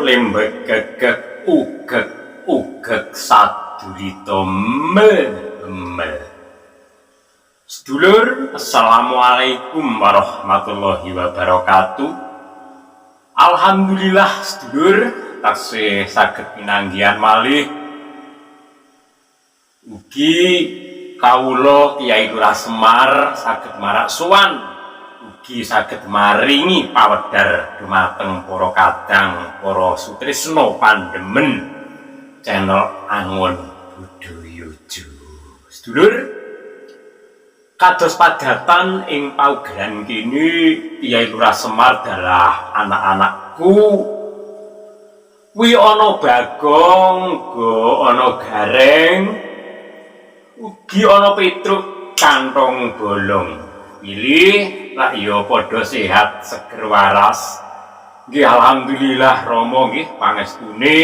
Lembek gegek ugek sadurita mel. Sedulur, assalamualaikum warahmatullahi wabarakatuh. Alhamdulillah sedulur, taksih saged pinanggihan malih. Ugi kawula Kyai Lurah Semar saged marak sowan. Ugi saged maringi pawedhar dumateng para kadang para sutresna pandemen channel Angon Budayaja. Sedulur, kados padatan ing paugeran kini Kyai Lurah Semar dalah anak-anakku. Kuwi ana Bagong, go ana Gareng, ugi ana Petruk kantong bolong. Pilih lah ya padha sehat seger waras. Nggih alhamdulillah Rama nggih pangestune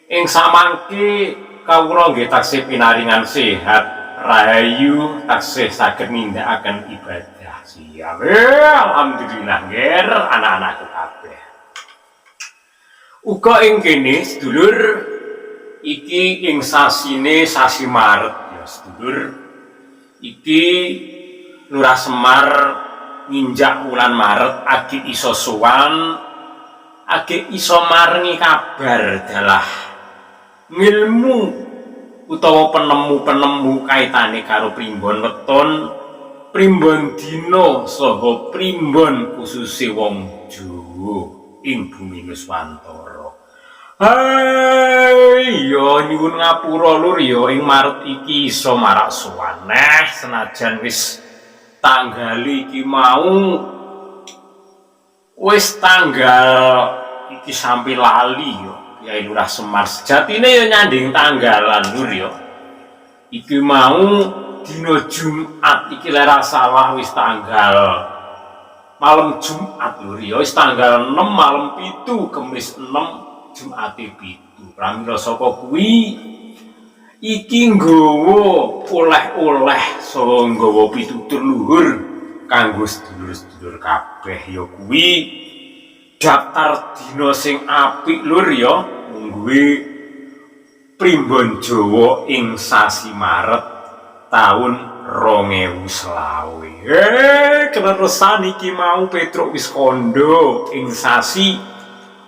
ing samangke kawula nggih taksih pinaringan sehat rahayu taksih saged nindakaken ibadah siam. Alhamdulillah nggih anak-anakku kabeh. Uga ing kene sedulur iki ing sasine sasi Maret ya sedulur. Iki Lurah Semar nginjak wulan Maret agi iso sowan, agi iso maringi kabar dalah ngilmu utawa penemu-penemu kaitane karo primbon weton, primbon dina saha primbon khususe wong Jawa ing bumi Nuswantara. Ya nyuwun ngapura lur ya ing Maret iki iso marak sowan senajan wis tanggal iki mau wis tanggal iki sampai lali yo Kyai Lurah Semar sejatine ya nyanding tanggalan lur yo iki mau dina Jumat iki lara salah wis tanggal malam Jumat lur yo wis tanggal 6 malam 7 Kamis 6 Jumate 7 pramila saka kuwi iki nggawa oleh-oleh saha nggawa pitutur luhur kanggo sedulur-sedulur kabeh ya kuwi daftar dina sing apik lur ya ngguwe primbon Jawa ing sasi Maret taun 2020. Kleresan iki mau Petruk wis kandha ing sasi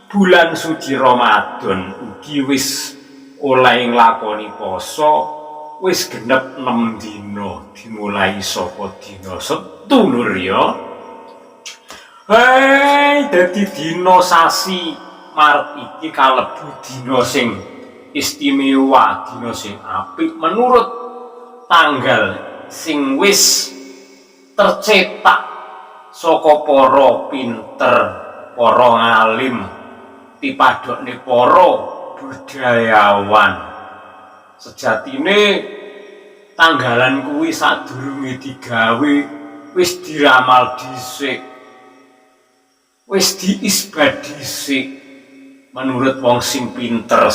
bulan suci Ramadan ugi wis oleh nglakoni poso wis genep 6 dina dimulai saka dina Setu lur ya. Dadi dina sasi Maret iki kalebu dina sing istimewa, dina sing apik menurut tanggal sing wis tercetak saka para pinter, para ngalim, dipadhokne para budayawan. Sejatine tanggalan kuwi sadurunge digawe wis diramal dhisik, wis diisbat dhisik menurut wong sing pinter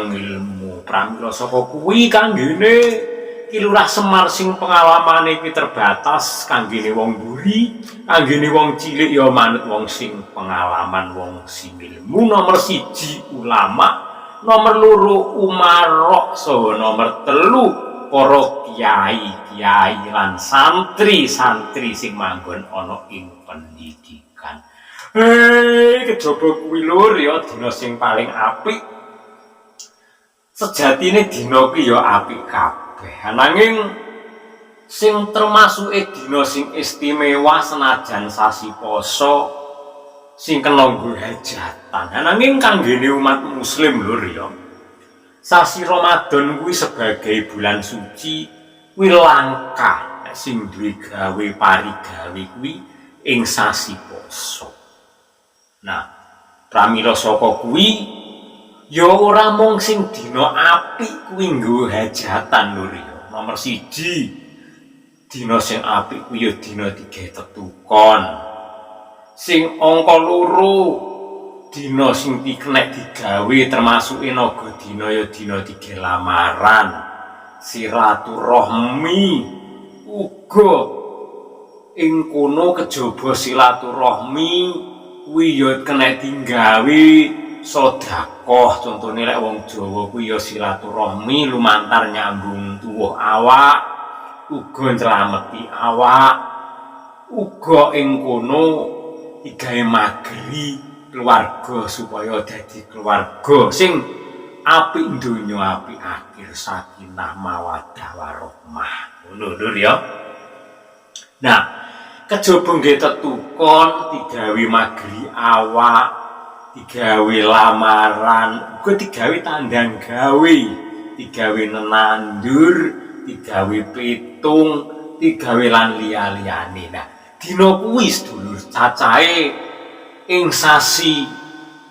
ngilmu. Pramila saka kuwi kanggene Ki Lurah Semar sing pengalamane iki terbatas, kanggene wong mburi, kanggene wong cilik ya manut wong sing pengalaman, wong sing ilmu. Nomor 1 ulama, nomor 2 umarok, saha nomor 3 para kiai lan santri sing manggon ana ing pendidikan. Kejaba kuwi lur ya dina sing paling apik. Sejatine dina kuwi ya apik kabeh. Nanging sing termasuke dina sing istimewa senajan sasi poso sing kena nggo hajatan. Nanging kanggene umat muslim lur ya. Sasi Ramadan kuwi sebagai bulan suci kuwi langka sing duwe gawe parigawe kuwi ing sasi poso. Nah, pramila saka kuwi ya ora mung sing dina apik kuwi nggo hajatan lur ya. Nomor 1 dina sing apik kuwi ya dina 3 tetukon. Sing angka 2 dina sing dikenek digawe termasuk naga dina ya dina 3 lamaran, silaturahmi uga ing kono kejaba silaturahmi kuwi ya kena digawe sedekah. Contone lek wong Jawa kuwi ya silaturahmi lumantar nyambung tuwuh awak, uga njlameti awak, uga ing kono digawe mageri keluarga supaya dadi keluarga sing apik donya apik akhir, sakinah mawaddah warahmah. Ngono lho ya. Nah, kejaba nggih tetukon digawe mageri awak, digawe lamaran, uga digawe tandang gawe, digawe nenandur, digawe pitung, digawe lan liya-liyane. Nah, dina kuwi sedulur cacahe ing sasi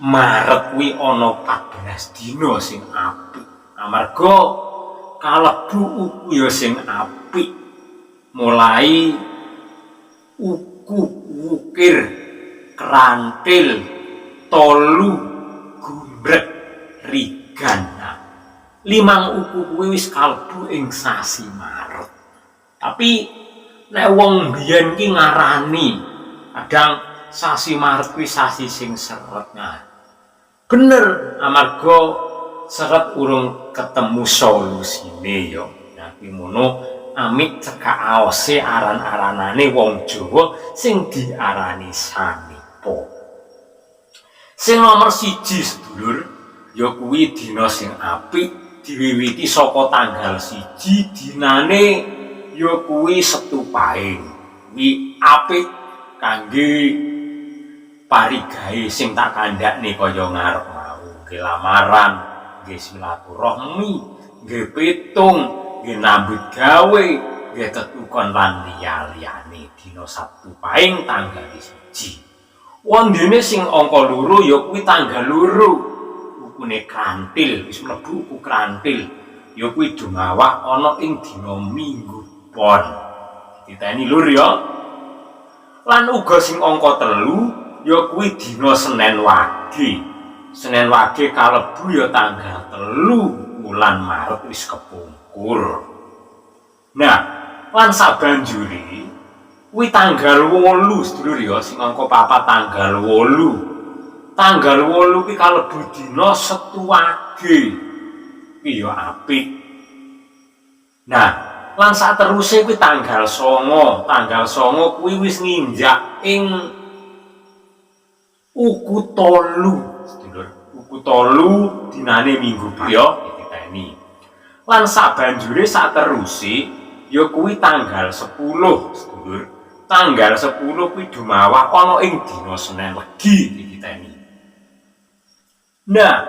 Maret kuwi ana 14 dina sing apik. Amarga kalebu uku ya sing apik. Mulai uku wukir, krantil, tolu, gumbrek, rigan. Nah, 5 uku kuwi wis kalebu ing sasi Maret. Tapi nek wong biyen ki ngarani kadang sasi Maret kuwi sasi sing seret. Nah, bener amarga seret urung ketemu solusine ya. Nah, kuwi ngono amik cekak aose aran-aranane wong Jawa sing diarani sanipa. Sing nomor 1 sedulur ya kuwi dina sing apik diwiwiti saka tanggal 1 dinane ya kuwi Setu Pahing. Kuwi apik kangge parigahe sing tak kandhakne kaya ngarep mau, nggih lamaran, nggih silaturahmi, nggih pitung, nggih nambut gawe, nggih tetukon lan liya-liyane dina Sabtu Pahing tanggal 1. Wondene sing angka 2 ya kuwi tanggal 2. Ukune krantil, wis mlebu uku krantil. Ya kuwi dumawah ana ing dina Minggu Pon. Diteni lur ya. Lan uga sing angka 3 ya kuwi dina Senin Wage. Senin Wage kalebu ya tanggal 3 bulan Maret wis kepungkur. Nah, lan sabanjure kuwi tanggal 8 sedulur ya, sing angka 4 tanggal 8. Tanggal 8 kuwi kalebu dina Setu Wage. Kuwi ya apik. Nah, lan sateruse kuwi tanggal 9. Tanggal 9 kuwi wis nginjak ing uku tolu sedulur. Uku tolu dinane Minggu ya diteni. Lan sabanjure sateruse ya kuwi tanggal 10 sedulur. Tanggal 10 kuwi dumawah ana ing dina Senin Legi diteni. Nah,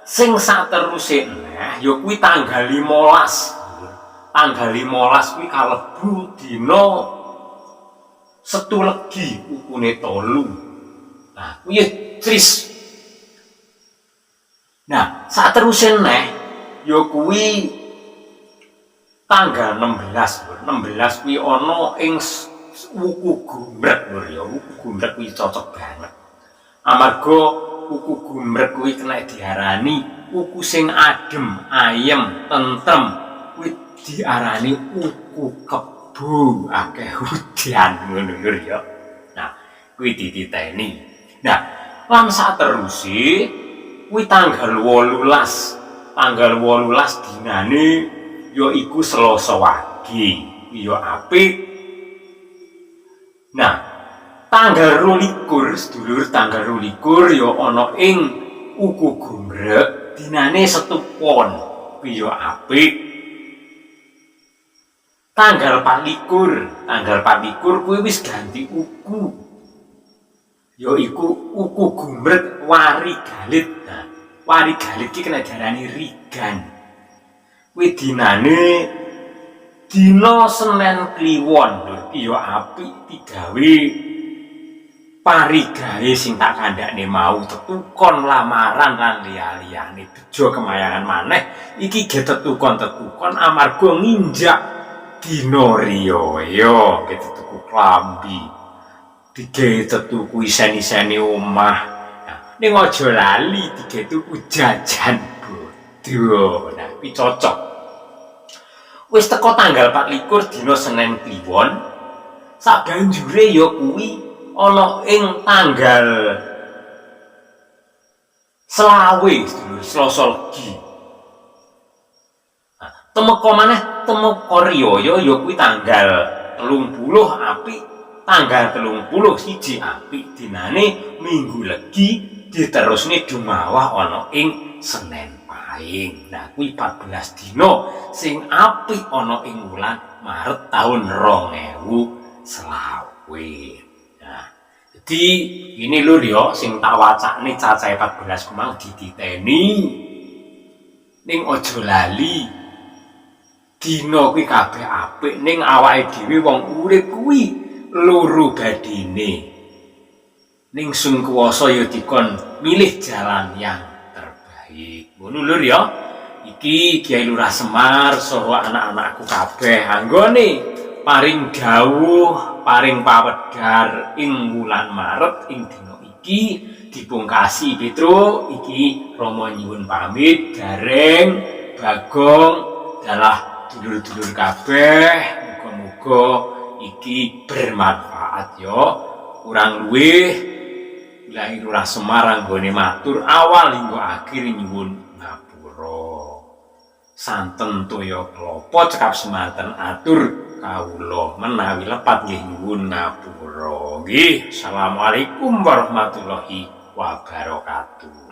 sing sateruse neh ya kuwi tanggal 15. Tanggal 15 kuwi kalebu dina Setu Legi ukune tolu. Nah, kuwi tris. Nah, sateruse neh ya kuwi tanggal 16. 16 kuwi ana ing uku gumbrek lho ya. Uku gumbrek kuwi cocok banget. Amarga uku gumbrek kuwi kena diarani uku sing adem, ayem, tentrem. Kuwi diarani uku kebo, akeh udan ngono lho ya. Nah, kuwi dititeni. Nah, lan sateruse kuwi tanggal 18. Tanggal 18 dinane ya iku Selasa Wage. Ya apik. Nah, tanggal 22 sedulur, tanggal 22 ya ana ing uku gumbrek dinane Setu Pon. Kuwi ya apik. Tanggal 24 kuwi wis ganti uku. Ya iku uku gumbrek Wari Galit. Nah, Wari Galit ki kena diarani rigan. Kuwi dinane dina Senin Kliwon lho. Ya apik digawe parigahe sing tak kandhakne mau, tetukon lamaran lan liya-liyane. Bejo kemayangan maneh iki ge tetukon amarga nginjak dina riyaya, ge tuku klambi, dige tuku isen-isene omah. Nah, ning aja lali dige tuku jajan bodho. Nah, kuwi cocok. Wis teko tanggal 24 dina Senin Kliwon, sabanjure ya kuwi ana ing tanggal selawe sedulur Selasa Legi. Temeka maneh temeka riyaya ya kuwi tanggal 30 Apik, tanggal 31 Apik dinane Minggu Legi diterusne Dumawah ana ing Senen Pahing. Nah kuwi 14 dina sing apik ana ing wulan Maret tahun 2020. Nah, jadi ini lho ya sing tak wacane cacahe 14 kumang dititeni. Ning aja lali. Dina kuwi kabeh apik ning awake dhewe wong urip kuwi loro badine. Ning sing kuwasa ya dikon milih jalan yang terbaik. Ngono lho ya. Iki Kiai Lurah Semar saha anak-anakku kabeh anggone paring dawuh, paring pawedhar ing wulan Maret ing dina iki dipungkasi Petro iki Rama nyuwun pamit gareng Bagong dalah dulur-dulur kabeh muga-muga iki bermanfaat ya. Kurang luwih Kiai Lurah Semar anggone matur awal hingga akhir nyuwun ngapura. Santen toya klapa cekap semanten atur kawula menawi lepat nggih nyuwun ngapura. Nggih, asalamualaikum warahmatullahi wabarakatuh.